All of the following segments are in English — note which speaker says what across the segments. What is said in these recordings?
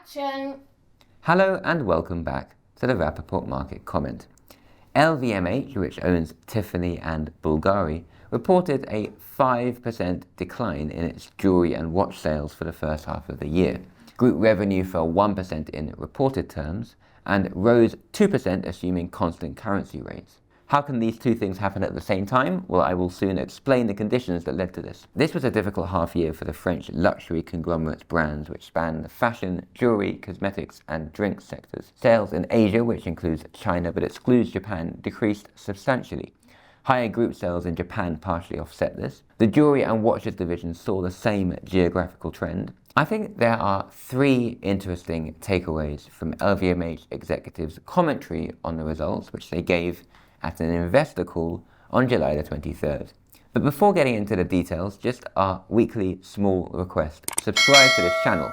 Speaker 1: Action!
Speaker 2: Hello and welcome back to the Rapaport market comment. LVMH, which owns Tiffany and Bulgari, reported a 5% decline in its jewelry and watch sales for the first half of the year. Group revenue fell 1% in reported terms and rose 2% assuming constant currency rates. How can these two things happen at the same time? Well, I will soon explain the conditions that led to this. This was a difficult half year for the French luxury conglomerate's brands, which span the fashion, jewelry, cosmetics, and drinks sectors. Sales in Asia, which includes China but excludes Japan, decreased substantially. Higher group sales in Japan partially offset this. The jewelry and watches division saw the same geographical trend. I think there are three interesting takeaways from LVMH executives' commentary on the results, which they gave at an investor call on July the 23rd. But before getting into the details, just our weekly small request. Subscribe to this channel.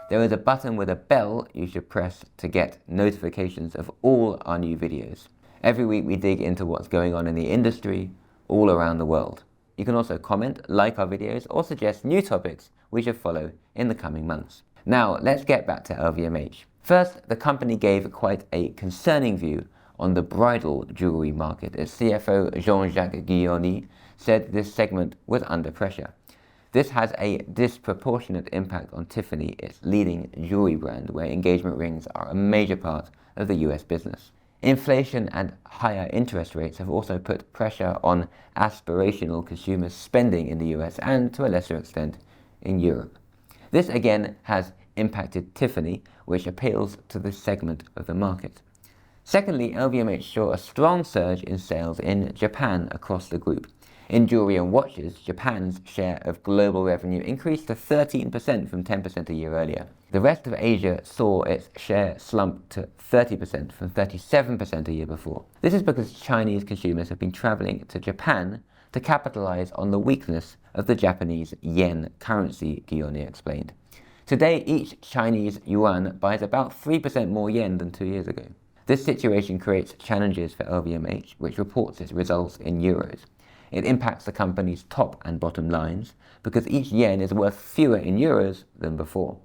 Speaker 2: There is a button with a bell you should press to get notifications of all our new videos. Every week we dig into what's going on in the industry all around the world. You can also comment, like our videos, or suggest new topics we should follow in the coming months. Now, let's get back to LVMH. First, the company gave quite a concerning view on the bridal jewelry market. Its CFO, Jean-Jacques Guillaume, said this segment was under pressure. This has a disproportionate impact on Tiffany, its leading jewelry brand, where engagement rings are a major part of the US business. Inflation and higher interest rates have also put pressure on aspirational consumer spending in the US and, to a lesser extent, in Europe. This again has impacted Tiffany, which appeals to this segment of the market. Secondly, LVMH saw a strong surge in sales in Japan across the group. In jewelry and watches, Japan's share of global revenue increased to 13% from 10% a year earlier. The rest of Asia saw its share slump to 30% from 37% a year before. This is because Chinese consumers have been traveling to Japan to capitalize on the weakness of the Japanese yen currency, Guillaume explained. Today, each Chinese yuan buys about 3% more yen than 2 years ago. This situation creates challenges for LVMH, which reports its results in euros. It impacts the company's top and bottom lines because each yen is worth fewer in euros than before.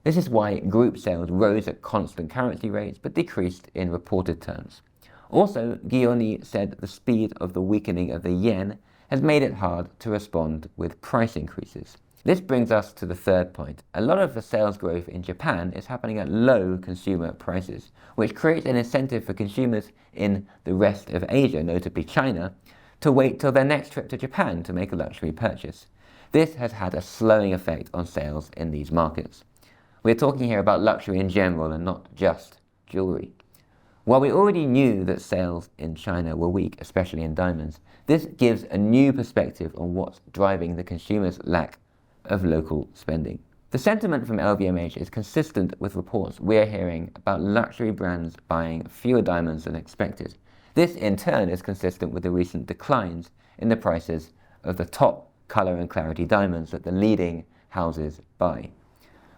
Speaker 2: This is why group sales rose at constant currency rates but decreased in reported terms. Also, Guillaume said the speed of the weakening of the yen has made it hard to respond with price increases. This brings us to the third point. A lot of the sales growth in Japan is happening at low consumer prices, which creates an incentive for consumers in the rest of Asia, notably China, to wait till their next trip to Japan to make a luxury purchase. This has had a slowing effect on sales in these markets. We're talking here about luxury in general and not just jewelry. While we already knew that sales in China were weak, especially in diamonds, this gives a new perspective on what's driving the consumer's lack of local spending. The sentiment from LVMH is consistent with reports we're hearing about luxury brands buying fewer diamonds than expected. This in turn is consistent with the recent declines in the prices of the top color and clarity diamonds that the leading houses buy.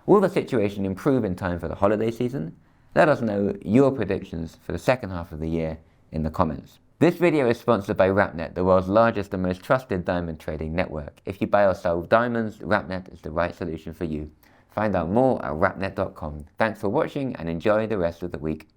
Speaker 2: Will the situation improve in time for the holiday season? Let us know your predictions for the second half of the year in the comments. This video is sponsored by Rapnet, the world's largest and most trusted diamond trading network. If you buy or sell diamonds, Rapnet is the right solution for you. Find out more at rapnet.com. Thanks for watching and enjoy the rest of the week.